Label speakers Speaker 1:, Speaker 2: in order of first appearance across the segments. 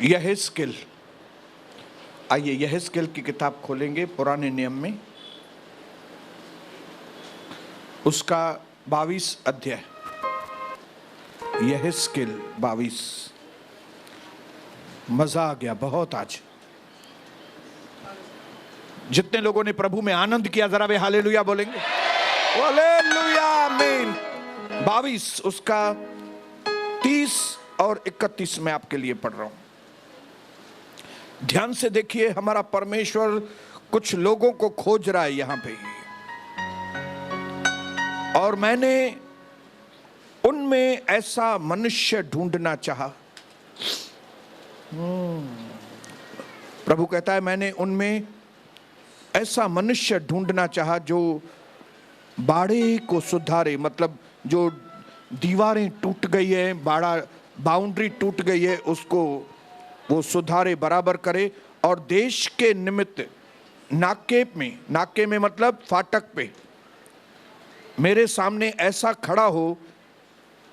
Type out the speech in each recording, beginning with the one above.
Speaker 1: यहेजकेल। आइए यहेजकेल की किताब खोलेंगे पुराने नियम में, उसका 22 अध्याय। यहेजकेल 22। मजा आ गया बहुत आज। जितने लोगों ने प्रभु में आनंद किया जरा वे हालेलुया बोलेंगे। हालेलुया आमीन। 22 उसका 30 और 31 में आपके लिए पढ़ रहा हूं। ध्यान से देखिए, हमारा परमेश्वर कुछ लोगों को खोज रहा है यहां पे, और मैंने उनमें ऐसा मनुष्य ढूंढना चाहा। प्रभु कहता है मैंने उनमें ऐसा मनुष्य ढूंढना चाहा जो बाड़े को सुधारे, मतलब जो दीवारें टूट गई है, बाउंड्री टूट गई है, उसको वो सुधारे, बराबर करे, और देश के निमित्त नाके में मतलब फाटक पे मेरे सामने ऐसा खड़ा हो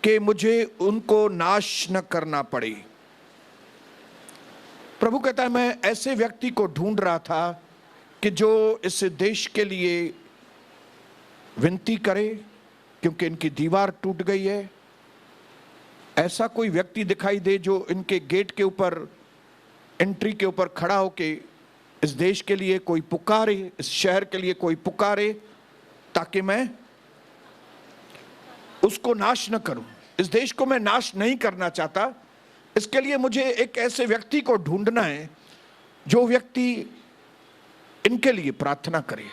Speaker 1: कि मुझे उनको नाश न करना पड़े। प्रभु कहता है मैं ऐसे व्यक्ति को ढूंढ रहा था कि जो इस देश के लिए विनती करे, क्योंकि इनकी दीवार टूट गई है। ऐसा कोई व्यक्ति दिखाई दे जो इनके गेट के ऊपर, एंट्री के ऊपर खड़ा होके इस देश के लिए कोई पुकारे, इस शहर के लिए कोई पुकारे, ताकि मैं उसको नाश न करूं। इस देश को मैं नाश नहीं करना चाहता, इसके लिए मुझे एक ऐसे व्यक्ति को ढूंढना है जो व्यक्ति इनके लिए प्रार्थना करे।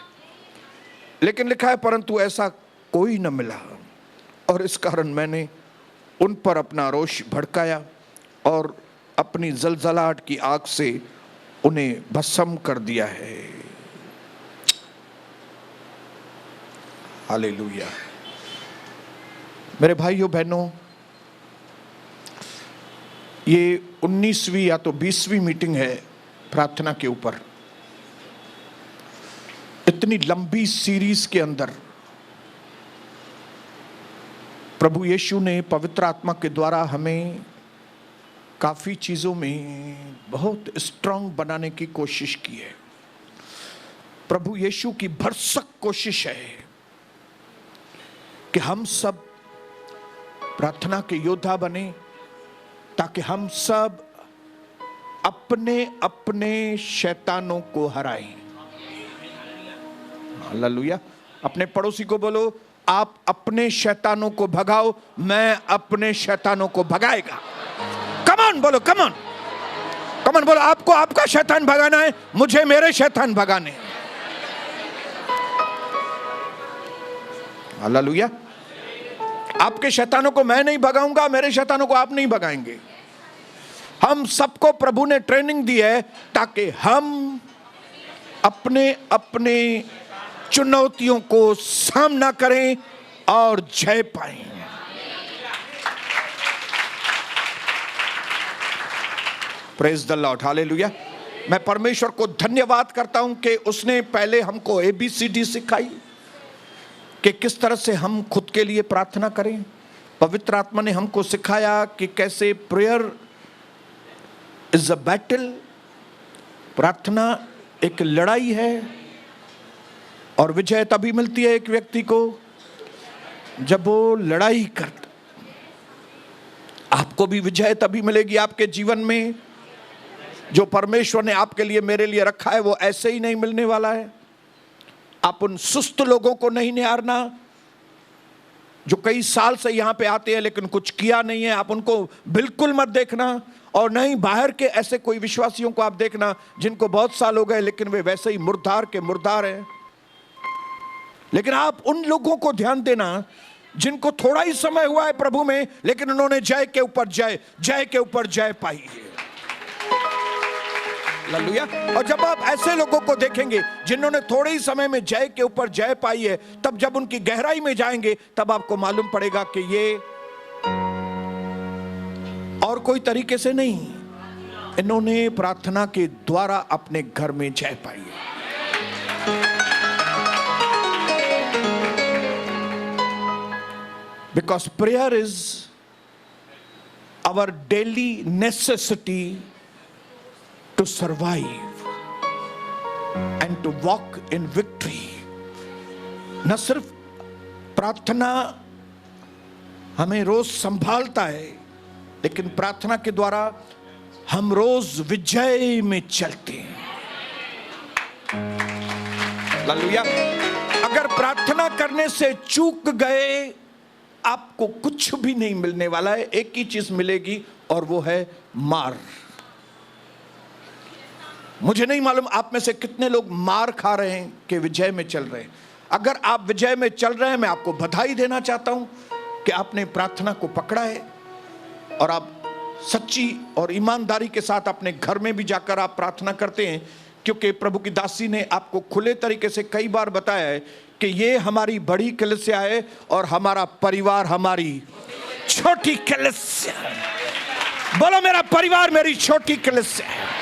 Speaker 1: लेकिन लिखा है परंतु ऐसा कोई न मिला, और इस कारण मैंने उन पर अपना रोष भड़काया और अपनी जलजलाहट की आग से उन्हें भस्म कर दिया है। हालेलुया। मेरे भाइयों बहनों, ये 19वीं या तो 20वीं मीटिंग है प्रार्थना के ऊपर। इतनी लंबी सीरीज के अंदर प्रभु यीशु ने पवित्र आत्मा के द्वारा हमें काफी चीजों में बहुत स्ट्रांग बनाने की कोशिश की है। प्रभु यीशु की भरसक कोशिश है कि हम सब प्रार्थना के योद्धा बने, ताकि हम सब अपने अपने शैतानों को हराएं। हालेलुया। अपने पड़ोसी को बोलो, आप अपने शैतानों को भगाओ, मैं अपने शैतानों को भगाएगा। कमान बोलो, कमान बोलो। आपको आपका शैतान भगाना है, मुझे मेरे शैतान भगाने हैं। हालेलुया। आपके शैतानों को मैं नहीं भगाऊंगा, मेरे शैतानों को आप नहीं भगाएंगे। हम सबको प्रभु ने ट्रेनिंग दी है ताकि हम अपने अपने चुनौतियों को सामना करें और जय पाएं। Praise the Lord. हालेलुया। मैं परमेश्वर को धन्यवाद करता हूं कि उसने पहले हमको ABCD सिखाई कि किस तरह से हम खुद के लिए प्रार्थना करें। पवित्र आत्मा ने हमको सिखाया कि कैसे प्रेयर इज अ बैटल, प्रार्थना एक लड़ाई है, और विजय तभी मिलती है एक व्यक्ति को जब वो लड़ाई करता। आपको भी विजय तभी मिलेगी आपके जीवन में। जो परमेश्वर ने आपके लिए, मेरे लिए रखा है, वो ऐसे ही नहीं मिलने वाला है। आप उन सुस्त लोगों को नहीं निहारना जो कई साल से यहां पे आते हैं लेकिन कुछ किया नहीं है, आप उनको बिल्कुल मत देखना। और नहीं बाहर के ऐसे कोई विश्वासियों को आप देखना जिनको बहुत साल हो गए लेकिन वे वैसे ही मुर्दार के मुर्दार हैं। लेकिन आप उन लोगों को ध्यान देना जिनको थोड़ा ही समय हुआ है प्रभु में, लेकिन उन्होंने जय के ऊपर जय, जय के ऊपर जय पाई है। हालेलुया। और जब आप ऐसे लोगों को देखेंगे जिन्होंने थोड़े ही समय में जय के ऊपर जय पाई है, तब जब उनकी गहराई में जाएंगे तब आपको मालूम पड़ेगा कि ये और कोई तरीके से नहीं, इन्होंने प्रार्थना के द्वारा अपने घर में जय पाई है। Because prayer is our daily necessity to survive and to walk in victory. न सिर्फ प्रार्थना हमें रोज संभालता है, लेकिन प्रार्थना के द्वारा हम रोज विजय में चलते हैं। हालेलुया। अगर प्रार्थना करने से चूक गए, आपको कुछ भी नहीं मिलने वाला है। एक ही चीज मिलेगी और वो है मार। मुझे नहीं मालूम आप में से कितने लोग मार खा रहे हैं कि विजय में चल रहे हैं। अगर आप विजय में चल रहे हैं, मैं आपको बधाई देना चाहता हूं कि आपने प्रार्थना को पकड़ा है और आप सच्ची और ईमानदारी के साथ अपने घर में भी जाकर आप प्रार्थना करते हैं, क्योंकि प्रभु की दासी ने आपको खुले तरीके से कई बार बताया है कि ये हमारी बड़ी कलीसिया है और हमारा परिवार हमारी छोटी कलीसिया है। बोलो, मेरा परिवार मेरी छोटी कलीसिया है।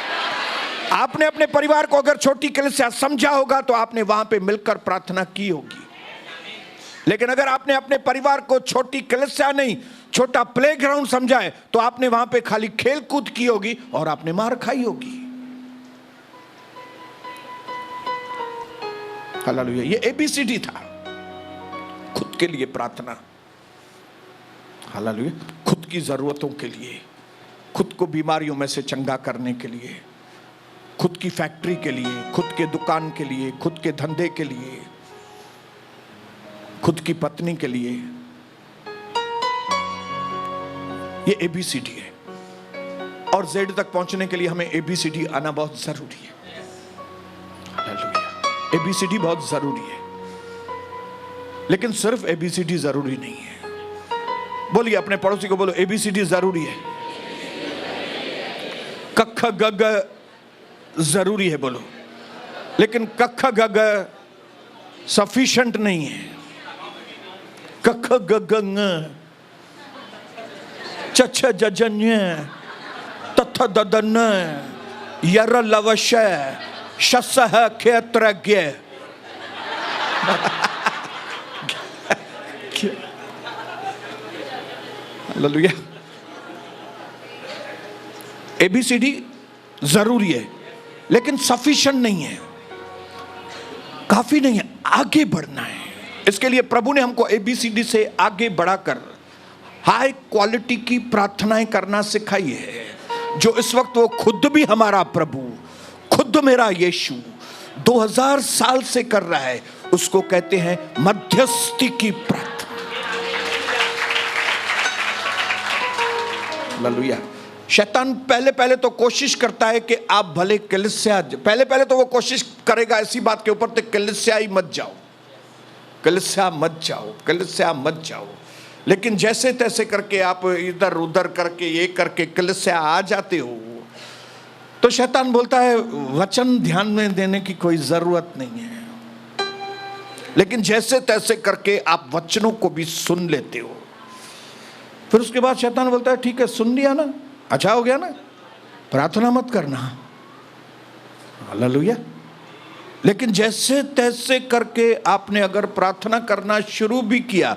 Speaker 1: आपने अपने परिवार को अगर छोटी कलीसिया समझा होगा तो आपने वहां पे मिलकर प्रार्थना की होगी। लेकिन अगर आपने अपने परिवार को छोटी कलीसिया नहीं, छोटा प्लेग्राउंड समझा है, तो आपने वहां पे खाली खेल कूद की होगी और आपने मार खाई होगी। हालेलुया। ये ABCD था खुद के लिए प्रार्थना। हालेलुया। खुद की जरूरतों के लिए, खुद को बीमारियों में से चंगा करने के लिए, खुद की फैक्ट्री के लिए, खुद के दुकान के लिए, खुद के धंधे के लिए, खुद की पत्नी के लिए। ये ABCD है। और Z तक पहुंचने के लिए हमें ABCD आना बहुत जरूरी है। ABCD बहुत जरूरी है, लेकिन सिर्फ ABCD जरूरी नहीं है। बोलिए अपने पड़ोसी को, बोलो ABCD जरूरी है, कख गग जरूरी है, बोलो, लेकिन कख गग सफिशिएंट नहीं है। कख गग चछ जजन्य तथ ददन यर लवश शसह क्षेत्रज्ञ। हालेलुया। ABCD जरूरी है, लेकिन सफिशिएंट नहीं है, काफी नहीं है, आगे बढ़ना है। इसके लिए प्रभु ने हमको ABCD से आगे बढ़ाकर हाई क्वालिटी की प्रार्थनाएं करना सिखाई है, जो इस वक्त वो खुद भी हमारा प्रभु, खुद मेरा यीशु 2000 साल से कर रहा है। उसको कहते हैं मध्यस्थी की प्रार्थना। हालेलुया। शैतान पहले तो कोशिश करता है कि आप भले कलीसिया, पहले तो वो कोशिश करेगा ऐसी बात के ऊपर तो कलीसिया ही मत जाओ, कलीसिया मत जाओ, कलीसिया मत जाओ। लेकिन जैसे तैसे करके आप इधर उधर करके ये करके कलीसिया आ जाते हो, तो शैतान बोलता है वचन ध्यान में देने की कोई जरूरत नहीं है। लेकिन जैसे तैसे करके आप वचनों को भी सुन लेते हो। फिर उसके बाद शैतान बोलता है ठीक है, सुन लिया ना, अच्छा हो गया ना, प्रार्थना मत करना। हालेलुया। लेकिन जैसे तैसे करके आपने अगर प्रार्थना करना शुरू भी किया,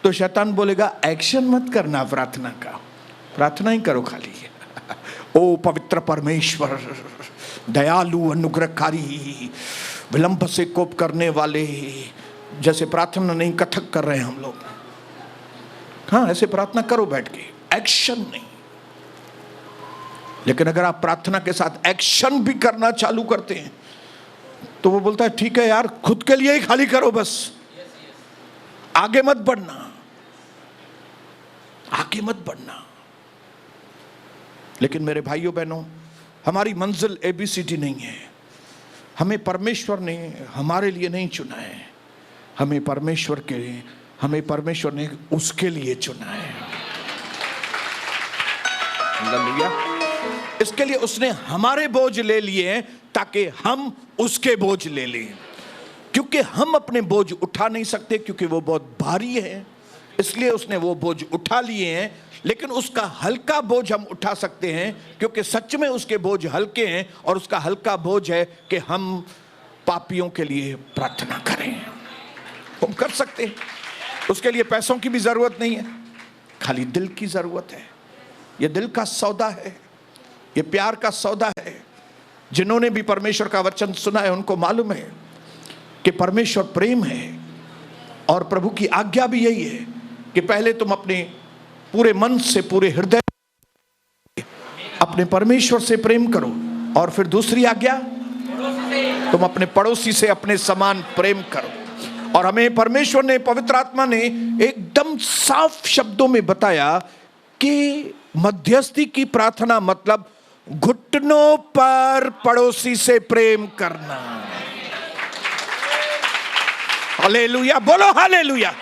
Speaker 1: तो शैतान बोलेगा एक्शन मत करना प्रार्थना का, प्रार्थना ही करो खाली। ओ पवित्र परमेश्वर, दयालु अनुग्रहकारी, विलंब से कोप करने वाले, जैसे प्रार्थना नहीं कथक कर रहे हैं हम लोग। हाँ, ऐसे प्रार्थना करो बैठ के, एक्शन नहीं। लेकिन अगर आप प्रार्थना के साथ एक्शन भी करना चालू करते हैं, तो वो बोलता है ठीक है यार, खुद के लिए ही खाली करो बस, आगे मत बढ़ना, आगे मत बढ़ना। लेकिन मेरे भाइयों बहनों, हमारी मंजिल ABCD नहीं है। हमें परमेश्वर ने हमारे लिए नहीं चुना है, हमें परमेश्वर ने उसके लिए चुना है। हालेलुया। इसके लिए उसने हमारे बोझ ले लिए हैं ताकि हम उसके बोझ ले लें, क्योंकि हम अपने बोझ उठा नहीं सकते, क्योंकि वो बहुत भारी है। इसलिए उसने वो बोझ उठा लिए हैं। लेकिन उसका हल्का बोझ हम उठा सकते हैं, क्योंकि सच में उसके बोझ हल्के हैं। और उसका हल्का बोझ है कि हम पापियों के लिए प्रार्थना करें। हम कर सकते हैं। उसके लिए पैसों की भी जरूरत नहीं है, खाली दिल की जरूरत है। ये दिल का सौदा है, ये प्यार का सौदा है। जिन्होंने भी परमेश्वर का वचन सुना है उनको मालूम है कि परमेश्वर प्रेम है, और प्रभु की आज्ञा भी यही है कि पहले तुम अपने पूरे मन से, पूरे हृदय, अपने परमेश्वर से प्रेम करो, और फिर दूसरी आज्ञा, तुम अपने पड़ोसी से अपने समान प्रेम करो। और हमें परमेश्वर ने, पवित्र आत्मा ने एकदम साफ शब्दों में बताया कि मध्यस्थी की प्रार्थना मतलब घुटनों पर पड़ोसी से प्रेम करना। हालेलुया, बोलो हालेलुया।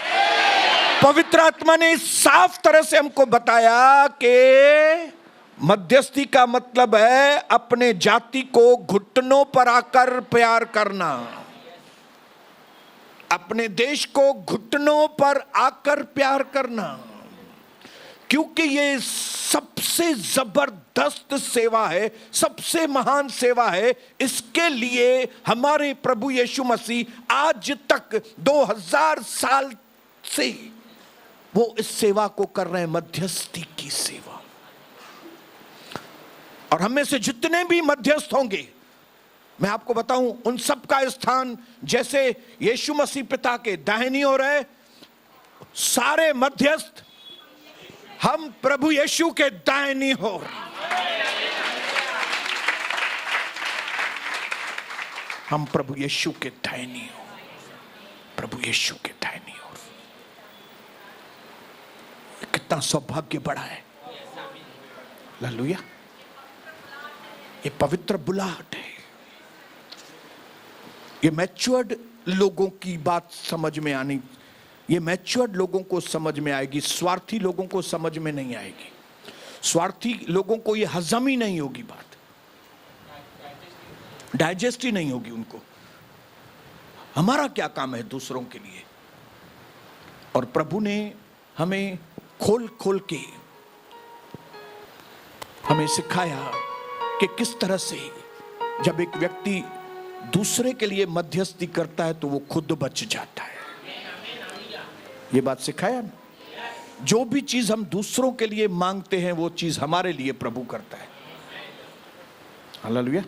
Speaker 1: पवित्र आत्मा ने साफ तरह से हमको बताया कि मध्यस्थी का मतलब है अपने जाति को घुटनों पर आकर प्यार करना, अपने देश को घुटनों पर आकर प्यार करना, क्योंकि ये सबसे जबरदस्त सेवा है, सबसे महान सेवा है। इसके लिए हमारे प्रभु यीशु मसीह आज तक 2000 साल से वो इस सेवा को कर रहे हैं, मध्यस्थी की सेवा। और हम में से जितने भी मध्यस्थ होंगे, मैं आपको बताऊं, उन सब का स्थान जैसे यीशु मसीह पिता के दाहिनी ओर है, सारे मध्यस्थ हम प्रभु यीशु के दाहिनी ओर। हम प्रभु यीशु के दाहिनी ओर, प्रभु यीशु के दाहिनी ओर। कितना सौभाग्य बड़ा है। हालेलुया। ये पवित्र बुलाहट है। ये मैच्योर्ड लोगों की बात समझ में आनी, ये मैच्योर्ड लोगों को समझ में आएगी, स्वार्थी लोगों को समझ में नहीं आएगी। स्वार्थी लोगों को ये हजम ही नहीं होगी, बात डाइजेस्ट ही नहीं होगी उनको। हमारा क्या काम है दूसरों के लिए? और प्रभु ने हमें खोल खोल के हमें सिखाया कि किस तरह से जब एक व्यक्ति दूसरे के लिए मध्यस्थी करता है तो वो खुद बच जाता है। ये बात सिखाया ना? जो भी चीज हम दूसरों के लिए मांगते हैं वो चीज हमारे लिए प्रभु करता है। हालेलुया।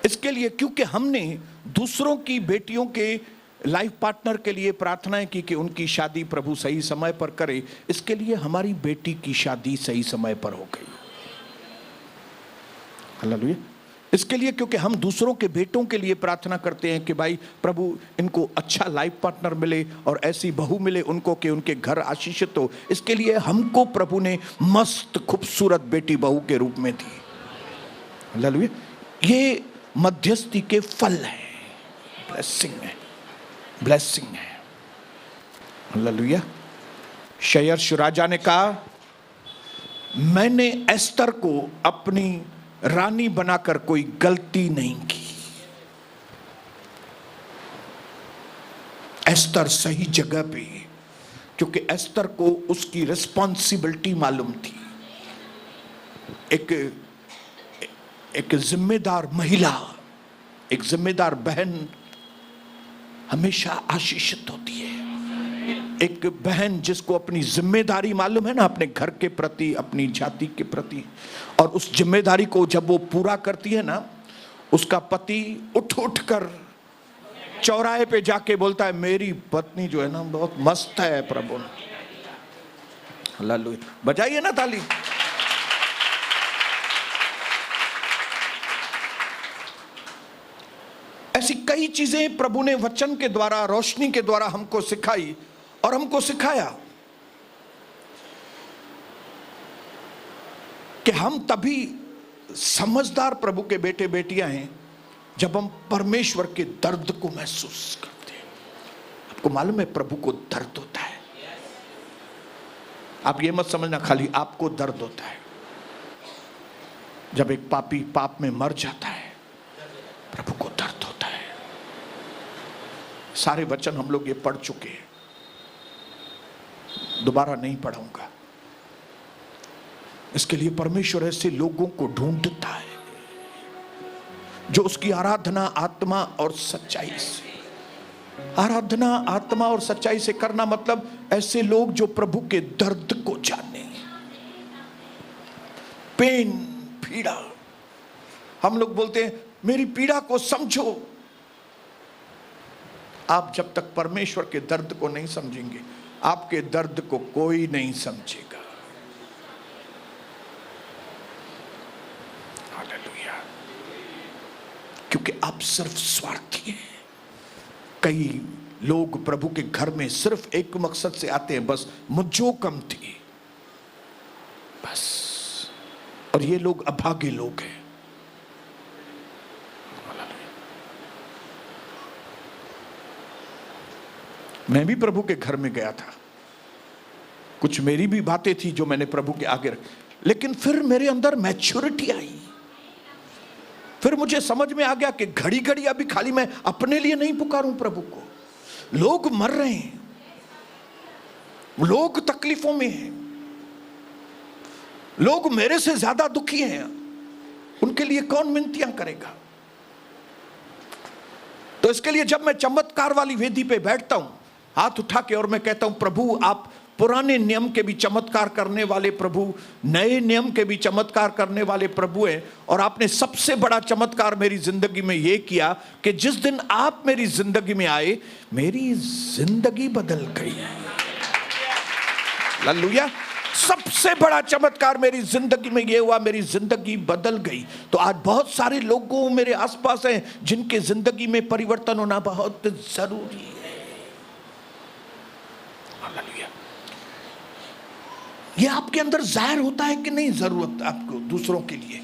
Speaker 1: इसके लिए क्योंकि हमने दूसरों की बेटियों के लाइफ पार्टनर के लिए प्रार्थनाएं की कि उनकी शादी प्रभु सही समय पर करे, इसके लिए हमारी बेटी की शादी सही समय पर हो गई। हालेलुया। इसके लिए क्योंकि हम दूसरों के बेटों के लिए प्रार्थना करते हैं कि भाई प्रभु इनको अच्छा लाइफ पार्टनर मिले और ऐसी बहू मिले उनको कि उनके घर आशीषित हो, इसके लिए हमको प्रभु ने मस्त खूबसूरत बेटी बहू के रूप में दी। हालेलुया। ये मध्यस्थी के फल है, ब्लेसिंग है, ब्लेसिंग है। हालेलुया। शयर्श राजा ने कहा, मैंने एस्तर को अपनी रानी बनाकर कोई गलती नहीं की। एस्तर सही जगह पे, क्योंकि एस्तर को उसकी रिस्पॉन्सिबिलिटी मालूम थी। एक जिम्मेदार महिला, एक जिम्मेदार बहन हमेशा आशीषित होती है। एक बहन जिसको अपनी जिम्मेदारी मालूम है ना, अपने घर के प्रति, अपनी जाति के प्रति, और उस जिम्मेदारी को जब वो पूरा करती है ना, उसका पति उठ उठ कर चौराहे पे जाके बोलता है, मेरी पत्नी जो है ना बहुत मस्त है प्रभु। हालेलुया। बजाइए ना ताली। ऐसी कई चीजें प्रभु ने वचन के द्वारा, रोशनी के द्वारा हमको सिखाई और हमको सिखाया कि हम तभी समझदार प्रभु के बेटे बेटियां हैं जब हम परमेश्वर के दर्द को महसूस करते हैं। आपको मालूम है प्रभु को दर्द होता है। आप ये मत समझना खाली आपको दर्द होता है। जब एक पापी पाप में मर जाता है, प्रभु को दर्द होता है। सारे वचन हम लोग ये पढ़ चुके हैं, दोबारा नहीं पढ़ूंगा। इसके लिए परमेश्वर ऐसे लोगों को ढूंढता है जो उसकी आराधना आत्मा और सच्चाई से, आराधना आत्मा और सच्चाई से करना मतलब ऐसे लोग जो प्रभु के दर्द को जाने, पेन, पीड़ा, हम लोग बोलते हैं मेरी पीड़ा को समझो। आप जब तक परमेश्वर के दर्द को नहीं समझेंगे, आपके दर्द को कोई नहीं समझेगा। हालेलुया। क्योंकि आप सिर्फ स्वार्थी हैं। कई लोग प्रभु के घर में सिर्फ एक मकसद से आते हैं, बस मुझो कम थी, बस। और ये लोग अभागे लोग हैं। मैं भी प्रभु के घर में गया था, कुछ मेरी भी बातें थी जो मैंने प्रभु के आगे रखी, लेकिन फिर मेरे अंदर मैच्योरिटी आई। फिर मुझे समझ में आ गया कि घड़ी घड़ी अभी खाली मैं अपने लिए नहीं पुकारूं प्रभु को। लोग मर रहे हैं, लोग तकलीफों में हैं, लोग मेरे से ज्यादा दुखी हैं, उनके लिए कौन मिनतियां करेगा? तो इसके लिए जब मैं चमत्कार वाली वेदी पे बैठता हूं हाथ उठा के और मैं कहता हूं प्रभु आप पुराने नियम के भी चमत्कार करने वाले प्रभु, नए नियम के भी चमत्कार करने वाले प्रभु हैं, और आपने सबसे बड़ा चमत्कार मेरी जिंदगी में यह किया कि जिस दिन आप मेरी जिंदगी में आए मेरी जिंदगी बदल गई। हालेलुया। सबसे बड़ा चमत्कार मेरी जिंदगी में यह हुआ, मेरी जिंदगी बदल गई। तो आज बहुत सारे लोगों मेरे आसपास हैं जिनके जिंदगी में परिवर्तन होना बहुत जरूरी है। हालेलुया। यह आपके अंदर जाहिर होता है कि नहीं जरूरत आपको दूसरों के लिए?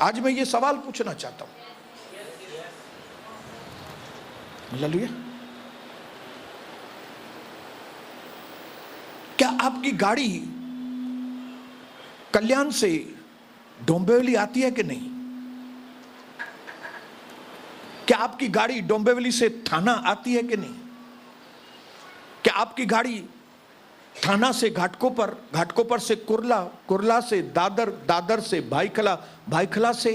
Speaker 1: आज मैं ये सवाल पूछना चाहता हूं। हालेलुया। क्या आपकी गाड़ी कल्याण से डोंबिवली आती है कि नहीं? क्या आपकी गाड़ी डोंबिवली से थाना आती है कि नहीं? क्या आपकी गाड़ी थाना से घाटकोपर, घाटकोपर से कुर्ला, कुर्ला से दादर, दादर से भाईखला, भाईखला से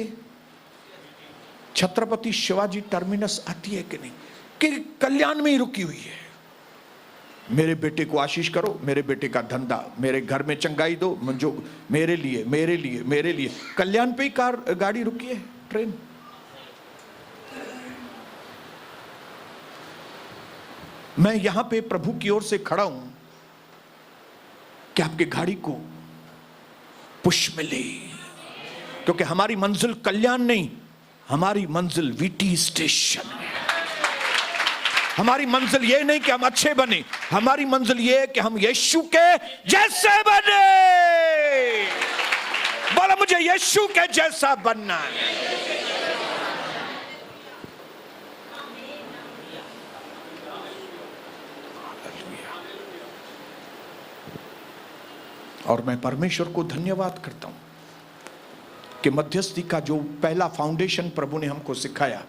Speaker 1: छत्रपति शिवाजी टर्मिनस आती है कि नहीं? कि कल्याण में ही रुकी हुई है? मेरे बेटे को आशीष करो, मेरे बेटे का धंधा, मेरे घर में चंगाई दो, मुझे, मेरे लिए, मेरे लिए, मेरे लिए। कल्याण पे ही कार गाड़ी रुकी है, ट्रेन। मैं यहां पे प्रभु की ओर से खड़ा हूं कि आपके गाड़ी को पुश मिले, क्योंकि हमारी मंजिल कल्याण नहीं, हमारी मंजिल वीटी स्टेशन है। हमारी मंजिल ये नहीं कि हम अच्छे बने, हमारी मंजिल ये है कि हम यीशु के जैसे बने। बोलो मुझे यीशु के जैसा बनना है। और मैं परमेश्वर को धन्यवाद करता हूं कि मध्यस्थी का जो पहला फाउंडेशन प्रभु ने हमको सिखाया,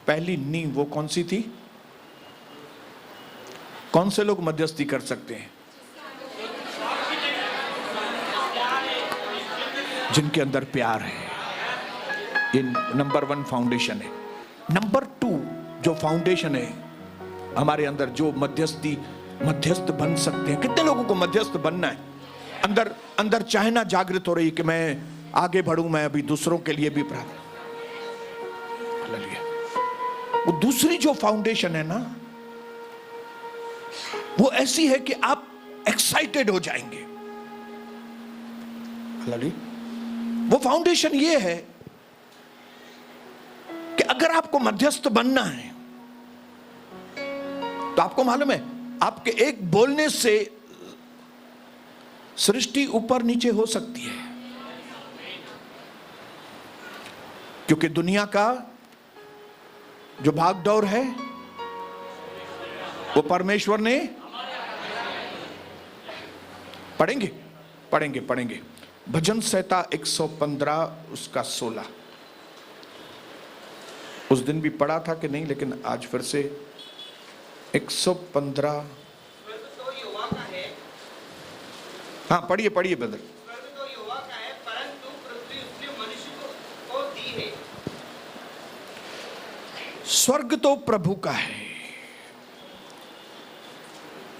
Speaker 1: पहली नींव वो कौन सी थी? कौन से लोग मध्यस्थी कर सकते हैं? जिनके अंदर प्यार है। ये नंबर 1 फाउंडेशन है। नंबर 2 जो फाउंडेशन है हमारे अंदर, जो मध्यस्थ बन सकते हैं। कितने लोगों को मध्यस्थ बनना है? अंदर अंदर चाहना जागृत हो रही कि मैं आगे बढ़ूं, मैं अभी दूसरों के लिए भी प्रार्थना। वो दूसरी जो फाउंडेशन है ना, वो ऐसी है कि आप एक्साइटेड हो जाएंगे। वो फाउंडेशन ये है कि अगर आपको मध्यस्थ बनना है तो आपको मालूम है आपके एक बोलने से सृष्टि ऊपर नीचे हो सकती है। क्योंकि दुनिया का जो भागदौड़ है वो परमेश्वर ने, पढ़ेंगे पढ़ेंगे पढ़ेंगे भजन संहिता 115 उसका 16। उस दिन भी पढ़ा था कि नहीं, लेकिन आज फिर से 115। हाँ पढ़िए पढ़िए ब्रदर। स्वर्ग तो प्रभु का है,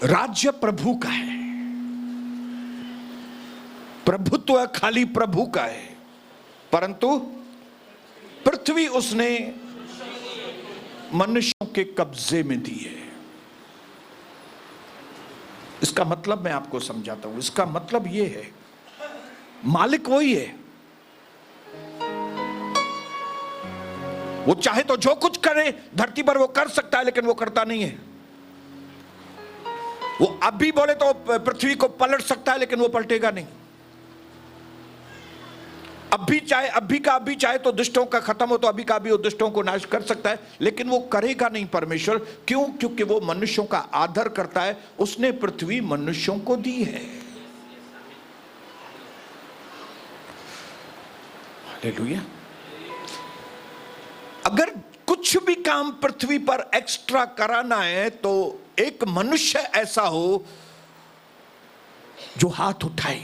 Speaker 1: राज्य प्रभु का है, प्रभुत्व खाली प्रभु का है, परंतु पृथ्वी उसने मनुष्यों के कब्जे में दी है। इसका मतलब मैं आपको समझाता हूं। इसका मतलब यह है, मालिक वही है, वो चाहे तो जो कुछ करे धरती पर वो कर सकता है, लेकिन वो करता नहीं है। वो अभी बोले तो पृथ्वी को पलट सकता है, लेकिन वो पलटेगा नहीं। अभी का अभी चाहे तो दुष्टों का खत्म हो तो अभी का अभी वो दुष्टों को नाश कर सकता है, लेकिन वो करेगा नहीं परमेश्वर। क्यों? क्योंकि वो मनुष्यों का आदर करता है। उसने पृथ्वी मनुष्यों को दी है। हालेलुया। अगर कुछ भी काम पृथ्वी पर एक्स्ट्रा कराना है तो एक मनुष्य ऐसा हो जो हाथ उठाए,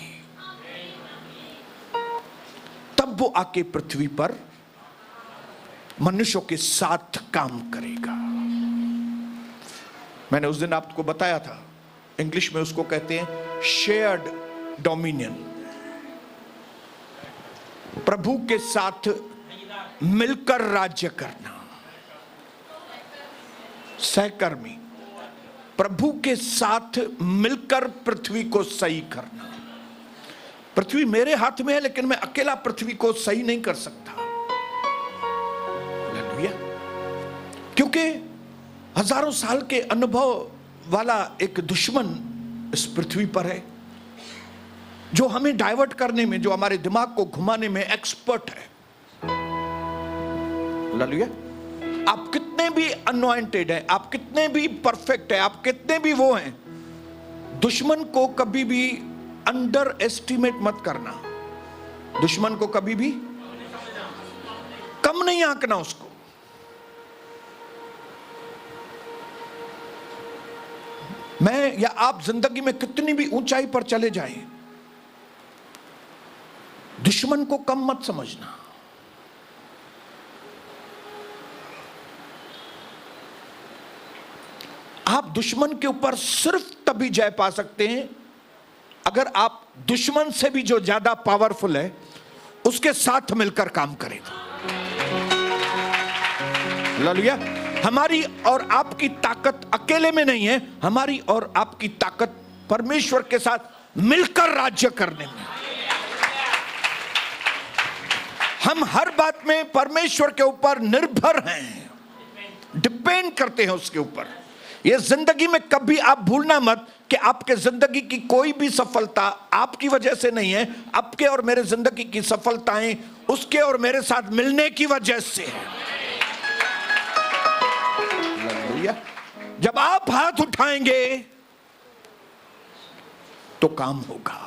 Speaker 1: तब वो आके पृथ्वी पर मनुष्यों के साथ काम करेगा। मैंने उस दिन आपको बताया था, इंग्लिश में उसको कहते हैं शेयर्ड डोमिनियन। प्रभु के साथ मिलकर राज्य करना, सहकर्मी, प्रभु के साथ मिलकर पृथ्वी को सही करना। पृथ्वी मेरे हाथ में है, लेकिन मैं अकेला पृथ्वी को सही नहीं कर सकता। हालेलुया। क्योंकि हजारों साल के अनुभव वाला एक दुश्मन इस पृथ्वी पर है, जो हमें डाइवर्ट करने में, जो हमारे दिमाग को घुमाने में एक्सपर्ट है। हालेलुया। आप कितने भी अनॉइंटेड हैं, आप कितने भी परफेक्ट हैं, आप कितने भी वो हैं, दुश्मन को कभी भी अंडर एस्टिमेट मत करना। दुश्मन को कभी भी कम नहीं आंकना उसको। मैं या आप जिंदगी में कितनी भी ऊंचाई पर चले जाएं, दुश्मन को कम मत समझना। आप दुश्मन के ऊपर सिर्फ तभी जय पा सकते हैं अगर आप दुश्मन से भी जो ज्यादा पावरफुल है उसके साथ मिलकर काम करें। हालेलुया। हमारी और आपकी ताकत अकेले में नहीं है, हमारी और आपकी ताकत परमेश्वर के साथ मिलकर राज्य करने में। हम हर बात में परमेश्वर के ऊपर निर्भर हैं, डिपेंड करते हैं उसके ऊपर। ये जिंदगी में कभी आप भूलना मत कि आपके जिंदगी की कोई भी सफलता आपकी वजह से नहीं है। आपके और मेरे जिंदगी की सफलताएं उसके और मेरे साथ मिलने की वजह से है। जब आप हाथ उठाएंगे तो काम होगा।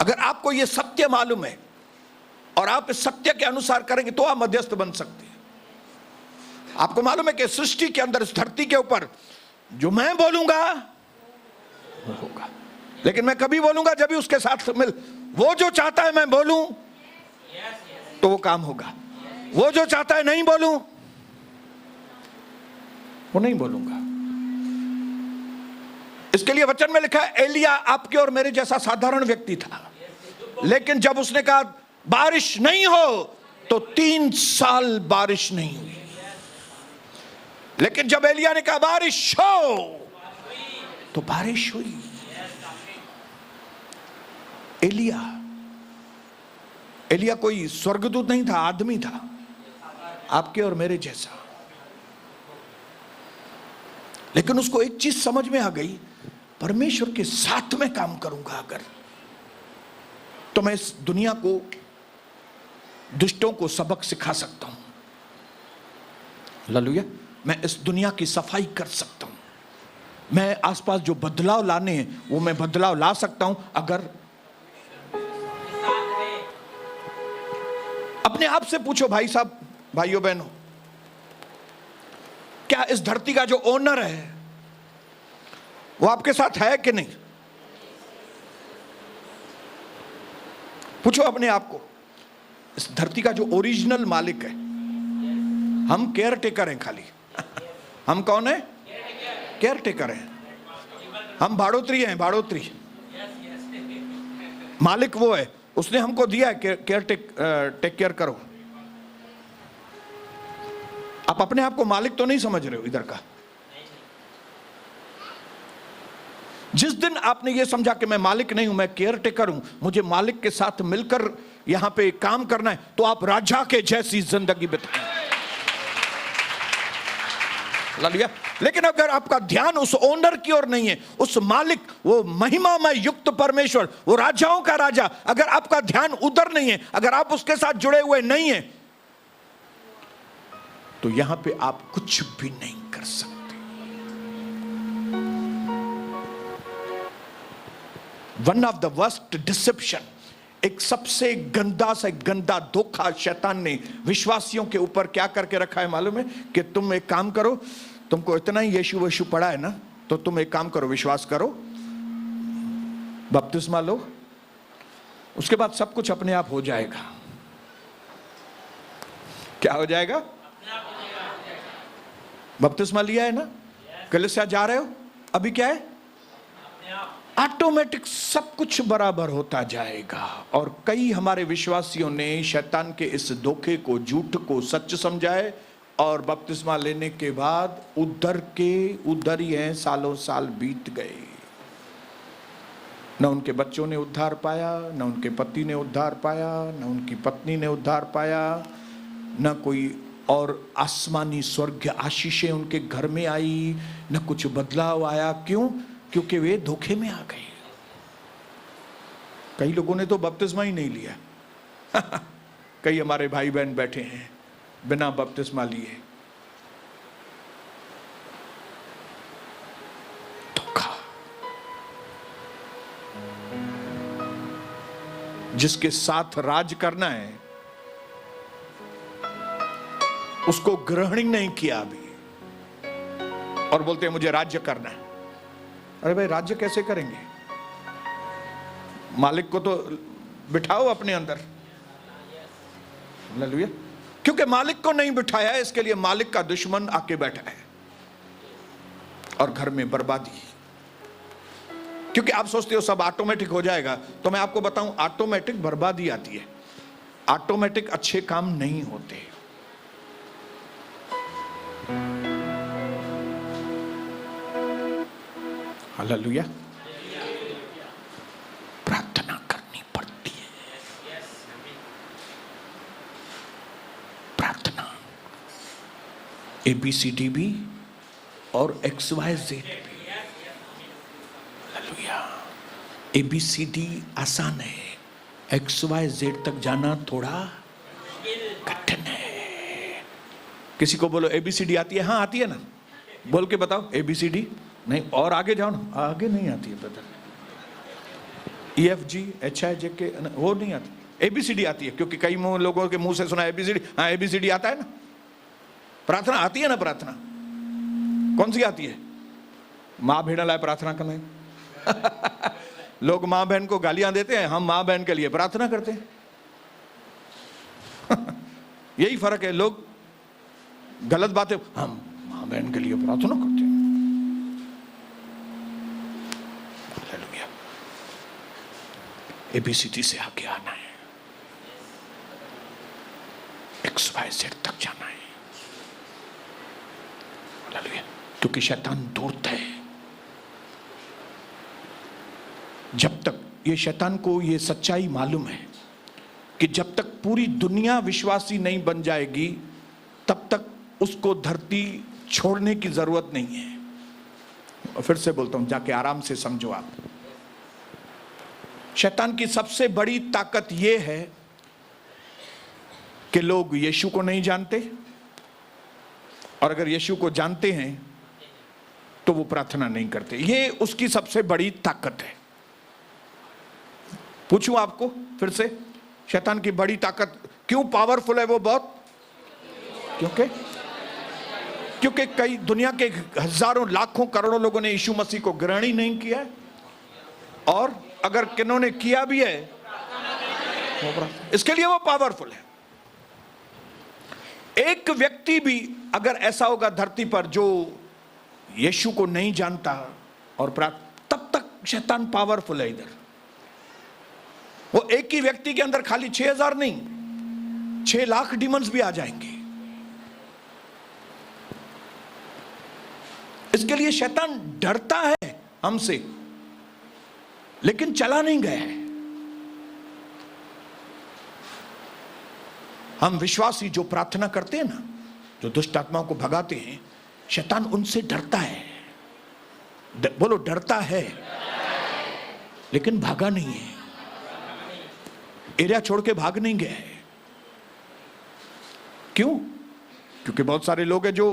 Speaker 1: अगर आपको यह सत्य मालूम है और आप इस सत्य के अनुसार करेंगे तो आप मध्यस्थ बन सकते हैं। आपको मालूम है कि सृष्टि के अंदर, इस धरती के ऊपर, जो मैं बोलूंगा वो होगा, लेकिन मैं कभी बोलूंगा जब भी उसके साथ मिल। वो जो चाहता है मैं बोलूं तो वो काम होगा। वो जो चाहता है नहीं बोलूं वो नहीं बोलूंगा। इसके लिए वचन में लिखा है, एलिया आपके और मेरे जैसा साधारण व्यक्ति था, लेकिन जब उसने कहा बारिश नहीं हो तो 3 साल बारिश नहीं हुई। लेकिन जब एलिया ने कहा बारिश हो तो बारिश हुई। एलिया कोई स्वर्गदूत नहीं था, आदमी था, आपके और मेरे जैसा। लेकिन उसको एक चीज समझ में आ गई, परमेश्वर के साथ में काम करूंगा अगर, तो मैं इस दुनिया को, दुष्टों को सबक सिखा सकता हूं। हालेलुया। मैं इस दुनिया की सफाई कर सकता हूं। मैं आसपास जो बदलाव लाने हैं वो मैं बदलाव ला सकता हूं अगर अपने आप से पूछो। भाई साहब, भाइयों बहनों, क्या इस धरती का जो ओनर है वो आपके साथ है कि नहीं? पूछो अपने आप को। इस धरती का जो ओरिजिनल मालिक है, हम केयर टेकर हैं खाली। हम कौन है? केयर टेकर हैं। हम भाड़ोत्री हैं, भाड़ोत्री। मालिक वो है, उसने हमको दिया है टेक केयर करो। आप अपने आप को मालिक तो नहीं समझ रहे हो इधर का। जिस दिन आपने ये समझा कि मैं मालिक नहीं हूं, मैं केयर टेकर हूं, मुझे मालिक के साथ मिलकर यहां पे काम करना है, तो आप राजा के जैसी जिंदगी बिताएं। लेकिन अगर आपका ध्यान उस ओनर की ओर नहीं है, उस मालिक, वो महिमा में युक्त परमेश्वर, वो राजाओं का राजा, अगर आपका ध्यान उधर नहीं है, अगर आप उसके साथ जुड़े हुए नहीं है, तो यहां पे आप कुछ भी नहीं कर सकते। One of the worst deception, एक सबसे गंदा से गंदा धोखा शैतान ने विश्वासियों के ऊपर क्या करके रखा है मालूम है? कि तुम एक काम करो, तुमको इतना ही यीशु पड़ा है ना, तो तुम एक काम करो, विश्वास करो, बपतिस्मा लो, उसके बाद सब कुछ अपने आप हो जाएगा। क्या हो जाएगा? बपतिस्मा लिया है ना, कलीसिया जा रहे हो, अभी क्या है? ऑटोमेटिक सब कुछ बराबर होता जाएगा। और कई हमारे विश्वासियों ने शैतान के इस धोखे को, झूठ को सच समझाए, और बपतिस्मा लेने के बाद उधर के उधर ही हैं, सालों साल बीत गए। न उनके बच्चों ने उद्धार पाया, न उनके पति ने उद्धार पाया, न उनकी पत्नी ने उद्धार पाया, न कोई और आसमानी स्वर्ग आशीषें उनके घर में आई, न कुछ बदलाव आया। क्यों? क्योंकि वे धोखे में आ गए। कई लोगों ने तो बपतिस्मा ही नहीं लिया। कई हमारे भाई बहन बैठे हैं बिना बपतिस्मा लिए। धोखा। जिसके साथ राज करना है उसको ग्रहण नहीं किया अभी, और बोलते हैं मुझे राज्य करना है। अरे भाई, राज्य कैसे करेंगे? मालिक को तो बिठाओ अपने अंदर। हालेलुया। क्योंकि मालिक को नहीं बिठाया है, इसके लिए मालिक का दुश्मन आके बैठा है और घर में बर्बादी। क्योंकि आप सोचते हो सब ऑटोमेटिक हो जाएगा, तो मैं आपको बताऊं, ऑटोमेटिक बर्बादी आती है, ऑटोमेटिक अच्छे काम नहीं होते। हालेलुया। प्रार्थना करनी पड़ती है। प्रार्थना ABCD और XYZ भी। हालेलुया। ABCD आसान है, XYZ तक जाना थोड़ा कठिन है। किसी को बोलो ABCD आती है? हाँ आती है ना, बोल के बताओ ABCD। नहीं, और आगे जाओ ना, आगे नहीं आती है ब्रदर। EFG HIJK वो नहीं आती, ABCD आती है। क्योंकि कई लोगों के मुंह से सुना ABCD। हाँ ABCD आता है ना। प्रार्थना आती है ना? प्रार्थना कौन सी आती है? माँ भेड़ लाए प्रार्थना करने। लोग माँ बहन को गालियां देते हैं, हम माँ बहन के लिए प्रार्थना करते हैं। यही फर्क है। लोग गलत बातें, हम माँ बहन के लिए प्रार्थना करते हैं। ABCD से आगे आना है, XYZ तक जाना है। हालेलुया। क्योंकि शैतान दौड़ता है। जब तक ये शैतान को ये सच्चाई मालूम है कि जब तक पूरी दुनिया विश्वासी नहीं बन जाएगी, तब तक उसको धरती छोड़ने की जरूरत नहीं है। फिर से बोलता हूं, जाके आराम से समझो आप। शैतान की सबसे बड़ी ताकत यह है कि लोग यीशु को नहीं जानते, और अगर यीशु को जानते हैं तो वो प्रार्थना नहीं करते। ये उसकी सबसे बड़ी ताकत है। पूछूं आपको फिर से, शैतान की बड़ी ताकत क्यों पावरफुल है? वो बहुत क्योंकि कई दुनिया के हजारों लाखों करोड़ों लोगों ने यीशु मसीह को ग्रहण ही नहीं किया है, और अगर किन्होंने किया भी है, इसके लिए वो पावरफुल है। एक व्यक्ति भी अगर ऐसा होगा धरती पर जो यीशु को नहीं जानता और तब तक शैतान पावरफुल है इधर। वो एक ही व्यक्ति के अंदर खाली 6,000 नहीं, 6 लाख डिमंस भी आ जाएंगे। इसके लिए शैतान डरता है हमसे, लेकिन चला नहीं गया है। हम विश्वासी जो प्रार्थना करते हैं ना, जो दुष्ट आत्माओं को भगाते हैं, शैतान उनसे डरता है। बोलो, डरता है, लेकिन भागा नहीं है, एरिया छोड़ के भाग नहीं गया है। क्यों? क्योंकि बहुत सारे लोग हैं जो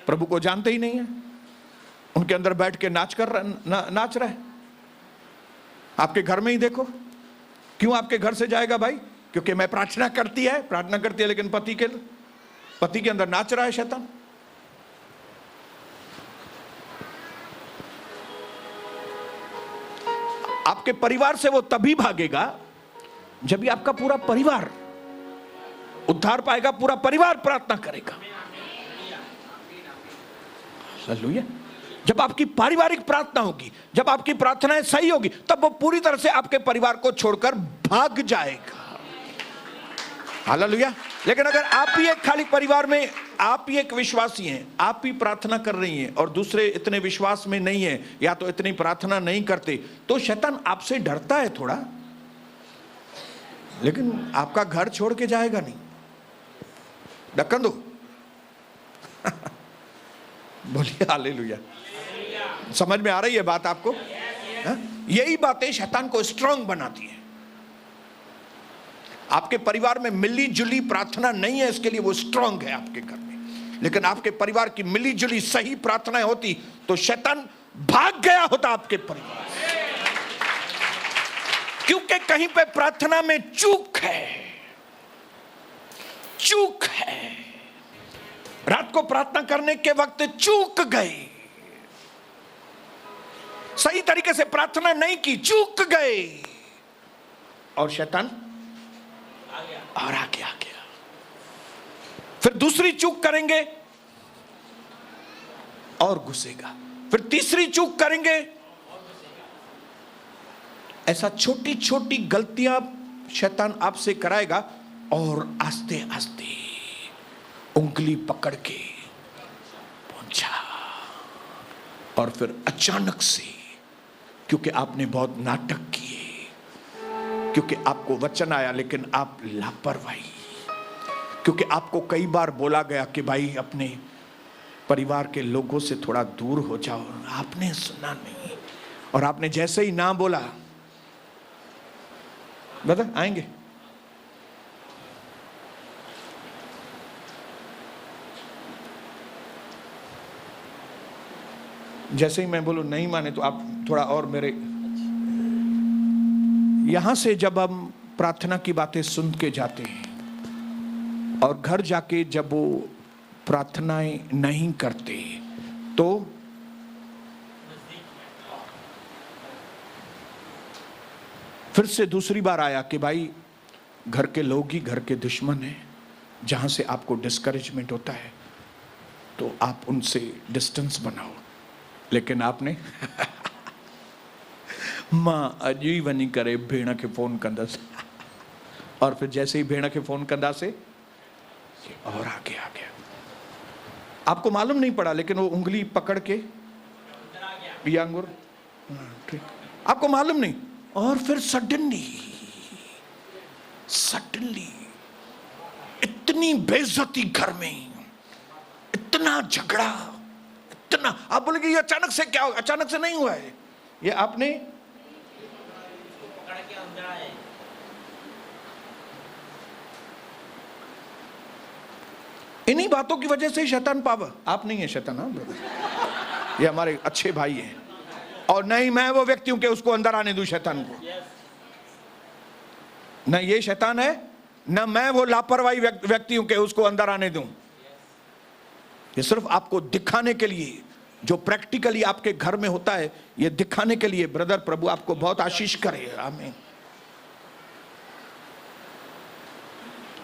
Speaker 1: प्रभु को जानते ही नहीं है, उनके अंदर बैठ के नाच रहा है। आपके घर में ही देखो, क्यों आपके घर से जाएगा भाई? क्योंकि मैं प्रार्थना करती है, लेकिन पति के अंदर नाच रहा है शैतान। आपके परिवार से वो तभी भागेगा जब भी आपका पूरा परिवार उद्धार पाएगा, पूरा परिवार प्रार्थना करेगा। हालेलुया। जब आपकी पारिवारिक प्रार्थना होगी, जब आपकी प्रार्थनाएं सही होगी, तब वो पूरी तरह से आपके परिवार को छोड़कर भाग जाएगा। हालेलुया। लेकिन अगर आप ही एक खाली परिवार में, आप ही एक विश्वासी हैं, आप ही प्रार्थना कर रही हैं और दूसरे इतने विश्वास में नहीं है, या तो इतनी प्रार्थना नहीं करते, तो शैतान आपसे डरता है थोड़ा, लेकिन आपका घर छोड़ के जाएगा नहीं। ढक्कन दो। बोलिए हालेलुया। समझ में आ रही है बात आपको? यही बातें शैतान को स्ट्रांग बनाती है। आपके परिवार में मिली जुली प्रार्थना नहीं है, इसके लिए वो स्ट्रांग है आपके घर में। लेकिन आपके परिवार की मिली जुली सही प्रार्थनाएं होती तो शैतान भाग गया होता आपके परिवार से। क्योंकि कहीं पे प्रार्थना में चूक है। रात को प्रार्थना करने के वक्त चूक गए, सही तरीके से प्रार्थना नहीं की, चूक गए, और शैतान और आ गया। फिर दूसरी चूक करेंगे और घुसेगा, फिर तीसरी चूक करेंगे। ऐसा छोटी छोटी गलतियां शैतान आपसे कराएगा, और आस्ते आस्ते उंगली पकड़ के पहुंचा, और फिर अचानक से, क्योंकि आपने बहुत नाटक किए, क्योंकि आपको वचन आया लेकिन आप लापरवाही, क्योंकि आपको कई बार बोला गया कि भाई अपने परिवार के लोगों से थोड़ा दूर हो जाओ, आपने सुना नहीं, और आपने जैसे ही ना बोला, बता आएंगे, जैसे ही मैं बोलूं नहीं माने तो आप थोड़ा और मेरे यहां से, जब हम प्रार्थना की बातें सुन के जाते हैं और घर जाके जब वो प्रार्थनाएं नहीं करते, तो फिर से दूसरी बार आया कि भाई घर के लोग ही घर के दुश्मन हैं। जहां से आपको डिस्करेजमेंट होता है तो आप उनसे डिस्टेंस बनाओ, लेकिन आपने मां अजी वनी करे भेड़ के फोन कंदस, और फिर जैसे ही भेड़ के फोन कंदा से और आगे आ गया। आपको मालूम नहीं पड़ा, लेकिन वो उंगली पकड़ के अंगूर, आपको मालूम नहीं, और फिर सडनली इतनी बेइज्जती घर में, इतना झगड़ा, इतना, आप बोलेंगे ये अचानक से क्या होगा? अचानक से नहीं हुआ है, ये आपने इन्हीं बातों की वजह से ही शैतान पावर, आप नहीं है शैतान, हाँ, ये हमारे अच्छे भाई हैं, और नहीं मैं वो व्यक्ति हूं कि उसको अंदर आने दूं शैतान को, न ये शैतान है, न मैं वो लापरवाही व्यक्ति हूं कि उसको अंदर आने दूं। ये सिर्फ आपको दिखाने के लिए, जो प्रैक्टिकली आपके घर में होता है, ये दिखाने के लिए। ब्रदर, प्रभु आपको बहुत आशीष करे, आमीन।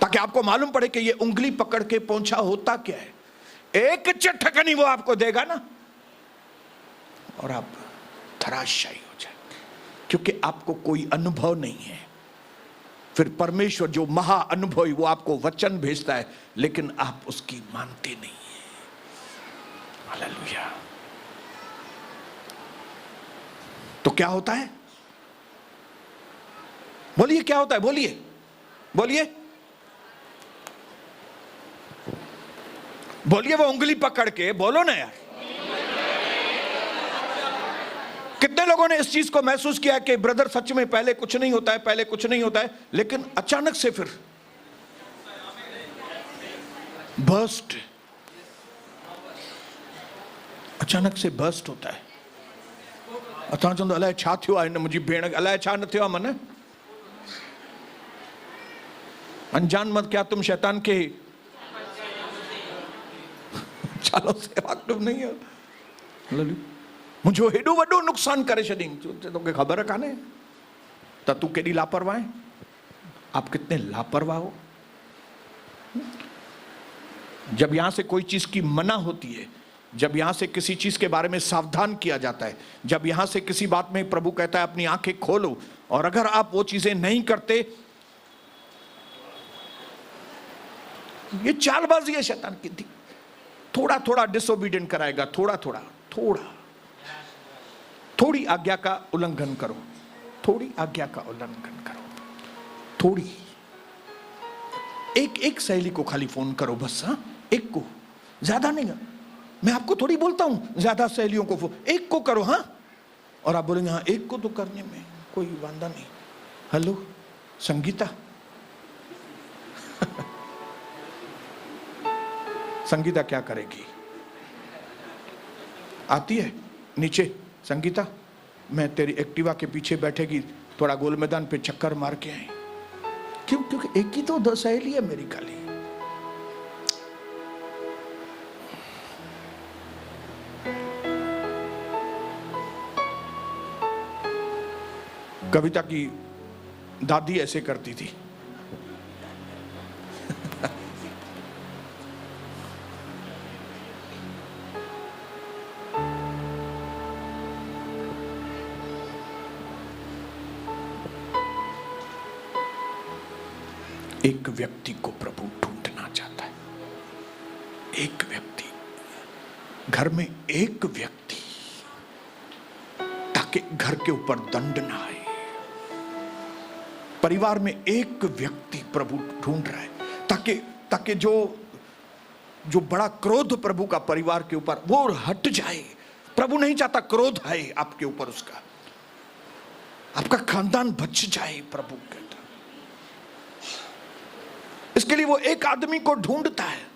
Speaker 1: ताकि आपको मालूम पड़े कि ये उंगली पकड़ के पहुंचा होता क्या है। एक चटकनी वो आपको देगा ना, और आप धराशायी हो जाए, क्योंकि आपको कोई अनुभव नहीं है। फिर परमेश्वर जो महा अनुभवी वो आपको वचन भेजता है, लेकिन आप उसकी मानते नहीं है। हालेलुया। तो क्या होता है? बोलिए क्या होता है? बोलिए बोलिए बोलिए। वो उंगली पकड़ के बोलो ना यार। कितने लोगों ने इस चीज को महसूस किया कि ब्रदर सच में पहले कुछ नहीं होता है, पहले कुछ नहीं होता है, लेकिन अचानक से फिर बर्स्ट, अचानक से बर्स्ट होता है। अचानक चंदो अलाए छा थियो आहे, मुझी भेण अलाए छा न थियो आहे। मन अनजान मत क्या तुम शैतान के चालो से वाकिफ नहीं है। मुझो हेॾो वॾो नुक़सान करे छॾियईं, तोखे ख़बर कान्हे त तूं केॾी लापरवाह आहे। आप कितने लापरवाह हो। जब यहां से कोई चीज की मना होती है, जब यहां से किसी चीज के बारे में सावधान किया जाता है, जब यहां से किसी बात में प्रभु कहता है अपनी आंखें खोलो, और अगर आप वो चीजें नहीं करते, ये चालबाजी है शैतान की थी। थोड़ा थोड़ा डिसोबीडियंट कराएगा, थोड़ा थोड़ा, थोड़ी आज्ञा का उल्लंघन करो, थोड़ी आज्ञा का उल्लंघन करो, थोड़ी। एक सहेली को खाली फोन करो बस, हाँ, एक को, ज्यादा नहीं। मैं आपको थोड़ी बोलता हूं ज्यादा सहेलियों को फोन, एक को करो, हाँ। और आप बोलेंगे हाँ एक को तो करने में कोई वांदा नहीं। हेलो संगीता संगीता क्या करेगी? आती है नीचे, संगीता मैं तेरी एक्टिवा के पीछे बैठेगी, थोड़ा गोल मैदान पे चक्कर मार के आए। क्यों? क्योंकि एक ही तो दो सहेली है मेरी खाली। कविता की दादी ऐसे करती थी। एक व्यक्ति को प्रभु ढूंढना चाहता है, एक व्यक्ति, घर में एक व्यक्ति, ताकि घर के ऊपर दंड ना आए। परिवार में एक व्यक्ति प्रभु ढूंढ रहा है, ताकि जो बड़ा क्रोध प्रभु का परिवार के ऊपर वो हट जाए। प्रभु नहीं चाहता क्रोध आए आपके ऊपर, उसका आपका खानदान बच जाए। प्रभु कहता, इसके लिए वो एक आदमी को ढूंढता है।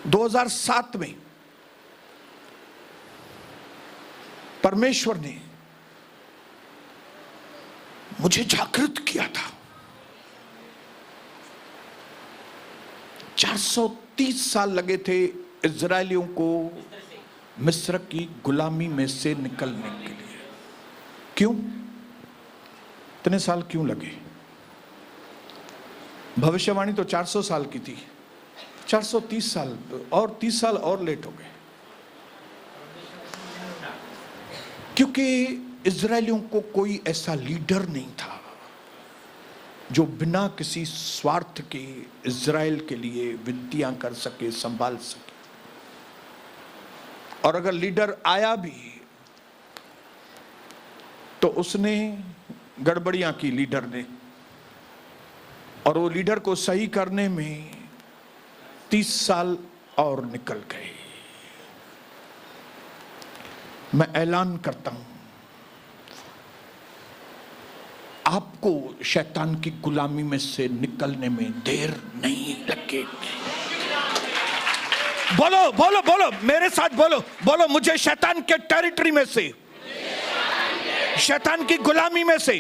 Speaker 1: दो 2007 में परमेश्वर ने मुझे जागृत किया था। 430 साल लगे थे इजरायलियों को मिस्र की गुलामी में से निकलने के लिए। क्यों इतने साल क्यों लगे? भविष्यवाणी तो 400 साल की थी, 430 साल और 30 साल और लेट हो गए। क्योंकि इजरायलियों को कोई ऐसा लीडर नहीं था जो बिना किसी स्वार्थ के इजराइल के लिए विनतियां कर सके, संभाल सके। और अगर लीडर आया भी तो उसने गड़बड़ियां की लीडर ने, और वो लीडर को सही करने में 30 साल और निकल गए। मैं ऐलान करता हूं, आपको शैतान की गुलामी में से निकलने में देर नहीं लगेगी। बोलो बोलो बोलो, मेरे साथ बोलो, बोलो मुझे शैतान के टेरिटरी में से, शैतान की गुलामी में से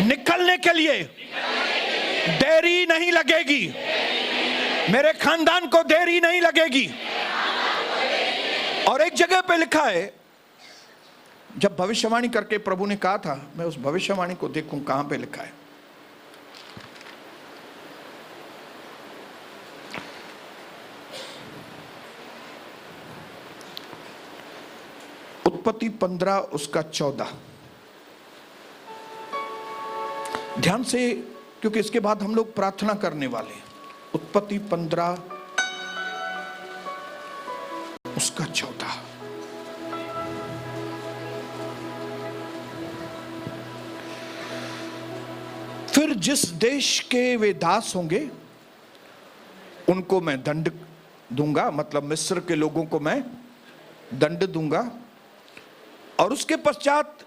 Speaker 1: निकलने के लिए देरी नहीं लगेगी। मेरे खानदान को देरी नहीं लगेगी। और एक जगह पे लिखा है, जब भविष्यवाणी करके प्रभु ने कहा था, मैं उस भविष्यवाणी को देखूं कहां पे लिखा है। उत्पत्ति 15 उसका 14। ध्यान से, क्योंकि इसके बाद हम लोग प्रार्थना करने वाले हैं। उत्पत्ति 15 उसका 14। फिर जिस देश के वे दास होंगे उनको मैं दंड दूंगा, मतलब मिस्र के लोगों को मैं दंड दूंगा, और उसके पश्चात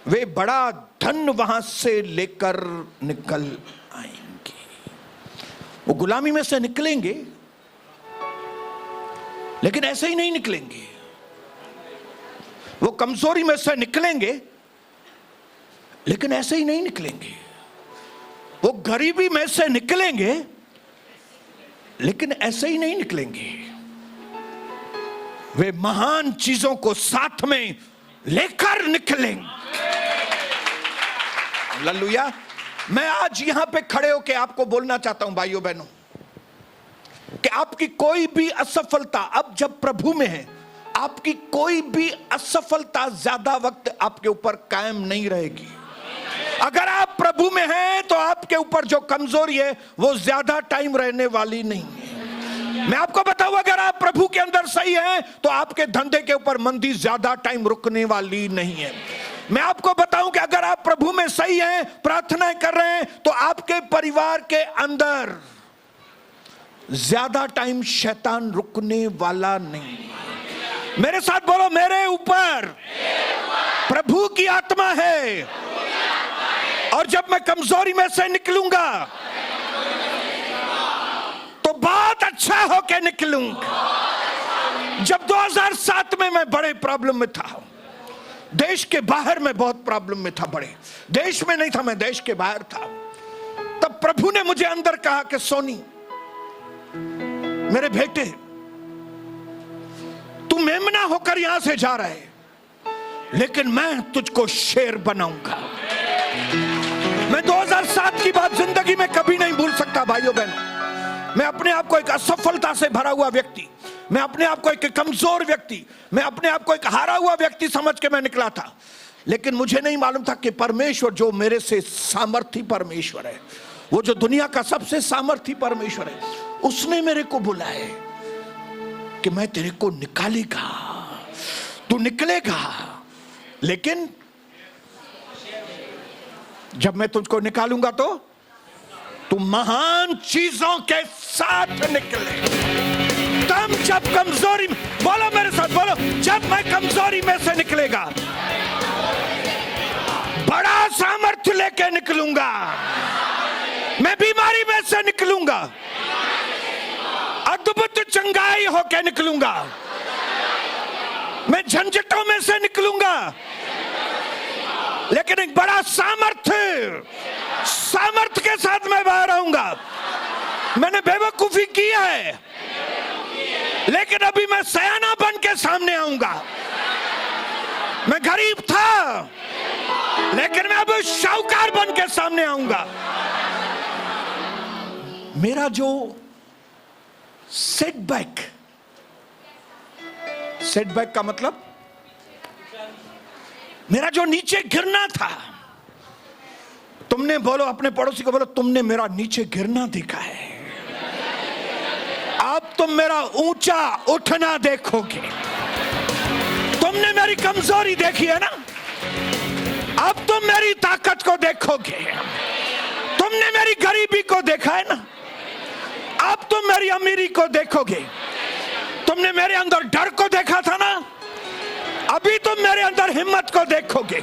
Speaker 1: वे बड़ा धन वहां से लेकर निकल आएंगे। वो गुलामी में से निकलेंगे, लेकिन ऐसे ही नहीं निकलेंगे। वो कमजोरी में से निकलेंगे, लेकिन ऐसे ही नहीं निकलेंगे। वो गरीबी में से निकलेंगे, लेकिन ऐसे ही नहीं निकलेंगे। वे महान चीजों को साथ में लेकर निकलेंगे। हालेलुया। मैं आज यहां पे खड़े होकर आपको बोलना चाहता हूं भाइयों बहनों, कि आपकी कोई भी असफलता, अब जब प्रभु में है, आपकी कोई भी असफलता ज्यादा वक्त आपके ऊपर कायम नहीं रहेगी। अगर आप प्रभु में हैं तो आपके ऊपर जो कमजोरी है वो ज्यादा टाइम रहने वाली नहीं है। मैं आपको बताऊं, अगर आप प्रभु के अंदर सही हैं तो आपके धंधे के ऊपर मंदी ज्यादा टाइम रुकने वाली नहीं है। मैं आपको बताऊं कि अगर आप प्रभु में सही हैं, प्रार्थनाएं कर रहे हैं, तो आपके परिवार के अंदर ज्यादा टाइम शैतान रुकने वाला नहीं। मेरे साथ बोलो, मेरे ऊपर प्रभु की आत्मा है, और जब मैं कमजोरी में से निकलूंगा तो बहुत अच्छा होके निकलूंगा। जब 2007 में मैं बड़े प्रॉब्लम में था, देश के बाहर में बहुत प्रॉब्लम में था, बड़े देश में नहीं था, मैं देश के बाहर था, तब प्रभु ने मुझे अंदर कहा कि सोनी मेरे बेटे, तू मेमना होकर यहां से जा रहा है, लेकिन मैं तुझको शेर बनाऊंगा। मैं 2007 की बात जिंदगी में कभी नहीं भूल सकता भाइयों बहनों। मैं अपने आप को एक असफलता से भरा हुआ व्यक्ति, मैं अपने आप को एक कमजोर व्यक्ति, मैं अपने आप को एक हारा हुआ व्यक्ति समझ के मैं निकला था, लेकिन मुझे नहीं मालूम था कि परमेश्वर जो मेरे से सामर्थी परमेश्वर है, वो जो दुनिया का सबसे सामर्थी परमेश्वर है, उसने मेरे को बुलाया कि मैं तेरे को निकालेगा, तू निकलेगा, लेकिन जब मैं तुझको निकालूंगा तो तू महान चीजों के साथ निकले। तुम जब कमजोरी, बोलो मेरे साथ, बोलो, जब मैं कमजोरी में से निकलेगा, बड़ा सामर्थ्य लेके निकलूंगा। मैं बीमारी में से निकलूंगा, अद्भुत चंगाई होके निकलूंगा। मैं झंझटों में से निकलूंगा, लेकिन एक बड़ा सामर्थ्य के साथ मैं बाहर आऊंगा। मैंने बेवकूफी की है, लेकिन अभी मैं सयाना बन के सामने आऊंगा। मैं गरीब था, लेकिन मैं अब शाहूकार बन के सामने आऊंगा। मेरा जो सेटबैक का मतलब मेरा जो नीचे गिरना था, तुमने, बोलो अपने पड़ोसी को, बोलो तुमने मेरा नीचे गिरना देखा है, अब तुम मेरा ऊंचा उठना देखोगे। तुमने मेरी कमजोरी देखी है ना, अब तुम मेरी ताकत को देखोगे। तुमने मेरी गरीबी को देखा है ना, अब तुम मेरी अमीरी को देखोगे। तुमने मेरे अंदर डर को देखा था ना, अभी तुम मेरे अंदर हिम्मत को देखोगे।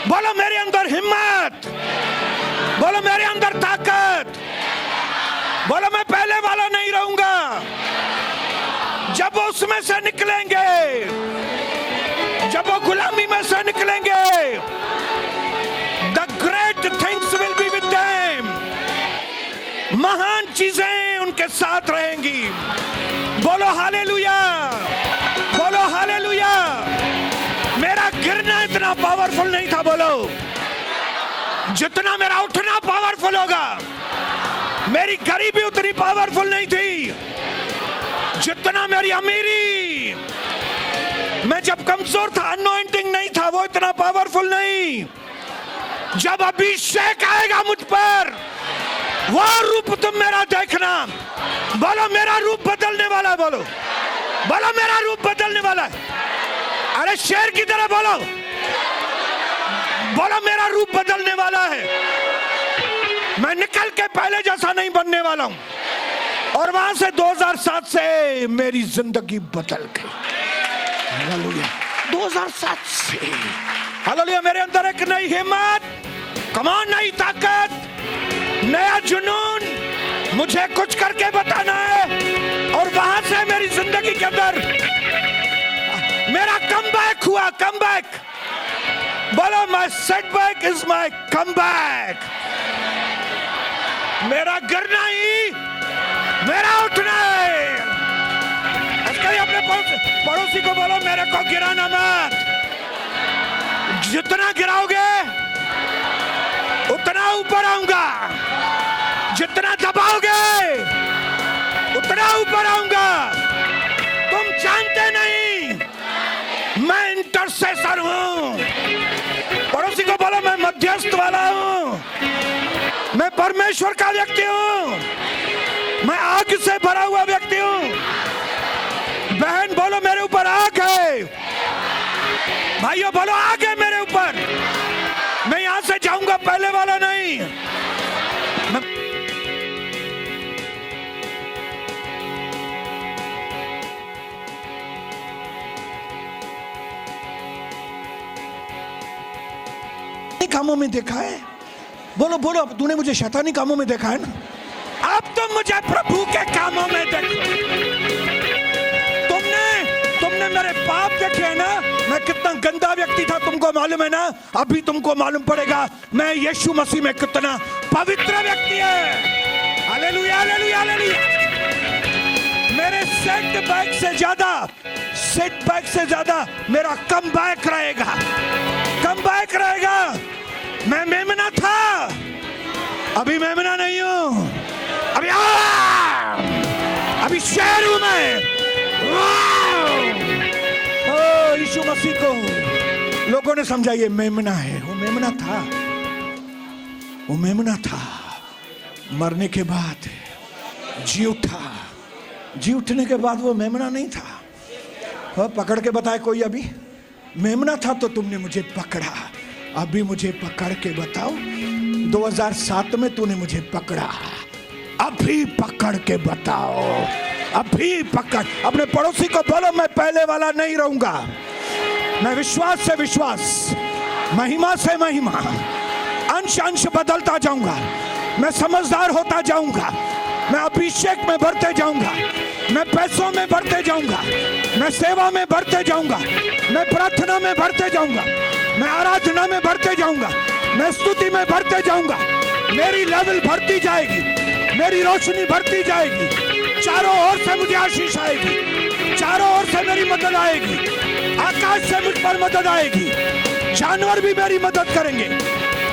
Speaker 1: बोलो मेरे अंदर हिम्मत, बोलो मेरे अंदर ताकत, बोलो मैं पहले वाला नहीं रहूंगा। जब वो उसमें से निकलेंगे, जब वो गुलामी में से निकलेंगे, the great things will be with them, महान चीजें उनके साथ रहेंगी। बोलो हालेलुया, बोलो हालेलुया। मेरा गिरना इतना पावरफुल नहीं था, बोलो, जितना मेरा उठना पावरफुल होगा। मेरी गरीबी उतनी पावरफुल नहीं थी जितना मेरी अमीरी। मैं जब कमजोर था, अनॉइंटिंग नहीं था, वो इतना पावरफुल नहीं। जब अभिषेक आएगा मुझ पर, वो रूप तुम मेरा देखना। बोलो मेरा रूप बदलने वाला है, बोलो बोलो मेरा रूप बदलने वाला है। अरे शेर की तरह बोलो, बोलो मेरा रूप बदलने वाला है। मैं निकल के पहले जैसा नहीं बनने वाला हूं। और वहां से 2007 से मेरी जिंदगी बदल गई। हालेलुया, 2007 से। हालेलुया, मेरे अंदर एक नई हिम्मत, कमान, नई ताकत, नया जुनून, मुझे कुछ करके बताना है। और वहां से मेरी जिंदगी के अंदर मेरा कमबैक हुआ। कमबैक बोलो, my setback is my comeback. मेरा गिरना ही मेरा उठना है। अपने पड़ोसी को बोलो, मेरे को गिराना मत। जितना गिराओगे उतना ऊपर आऊंगा, जितना दबाओगे उतना ऊपर आऊंगा। तुम जानते नहीं मैं इंटरसेसर हूं। पड़ोसी को बोलो, मैं मध्यस्थ वाला हूं, मैं परमेश्वर का व्यक्ति हूं, मैं आग से भरा हुआ व्यक्ति हूं। बहन बोलो, मेरे ऊपर आग है। भाइयों बोलो, आग है मेरे ऊपर। मैं यहां से जाऊंगा, पहले वाला नहीं। कामों में देखा है, बोलो बोलो, तूने मुझे शैतानी कामों में देखा है ना, अब तुम मुझे प्रभु के कामों में देखो। तुमने मेरे पाप देखे है ना, मैं कितना गंदा व्यक्ति था तुमको मालूम है ना। अभी तुमको मालूम पड़ेगा मैं यीशु मसीह में कितना पवित्र व्यक्ति है। Hallelujah hallelujah hallelujah. मेरे सेटबैक से ज्यादा मेरा कमबैक रहेगा, कमबैक रहेगा। मैं मेमना था, अभी मेमना नहीं हूं, अभी शेर हूं मैं। यीशु मसीह को लोगों ने समझा ये मेमना है। वो मेमना था, वो मेमना था। मरने के बाद जी उठा, जी उठने के बाद वो मेमना नहीं था। पकड़ के बताए कोई, अभी मेमना था तो तुमने मुझे पकड़ा, अभी मुझे पकड़ के बताओ। 2007 में तूने मुझे पकड़ा, अभी पकड़ के बताओ, अभी पकड़। अपने पड़ोसी को बोलो, मैं पहले वाला नहीं रहूंगा। मैं विश्वास से विश्वास, महिमा से महिमा, अंश अंश बदलता जाऊंगा। मैं समझदार होता जाऊंगा, मैं अभिषेक में बढ़ते जाऊंगा, मैं पैसों में बढ़ते जाऊंगा, मैं सेवा में बढ़ते जाऊंगा, मैं प्रार्थना में बढ़ते जाऊंगा, मैं आराधना में बढ़ते जाऊंगा, मैं स्तुति में बढ़ते जाऊंगा। मेरी लेवल बढ़ती जाएगी, मेरी रोशनी बढ़ती जाएगी। चारों ओर से मुझे आशीष आएगी, चारों ओर से मेरी मदद आएगी। आकाश से मुझ पर मदद आएगी, जानवर भी मेरी मदद करेंगे,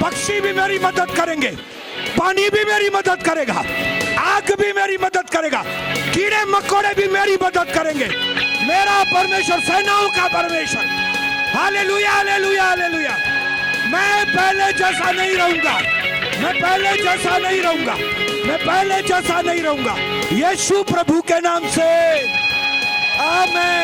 Speaker 1: पक्षी भी मेरी मदद करेंगे, पानी भी मेरी मदद करेगा, आग भी मेरी मदद करेगा, कीड़े मकोड़े भी मेरी मदद करेंगे। मेरा परमेश्वर सेनाओं का परमेश्वर। Hallelujah hallelujah hallelujah. मैं पहले जैसा नहीं रहूंगा, मैं पहले जैसा नहीं रहूंगा, मैं पहले जैसा नहीं रहूंगा। यीशु प्रभु के नाम से आमीन।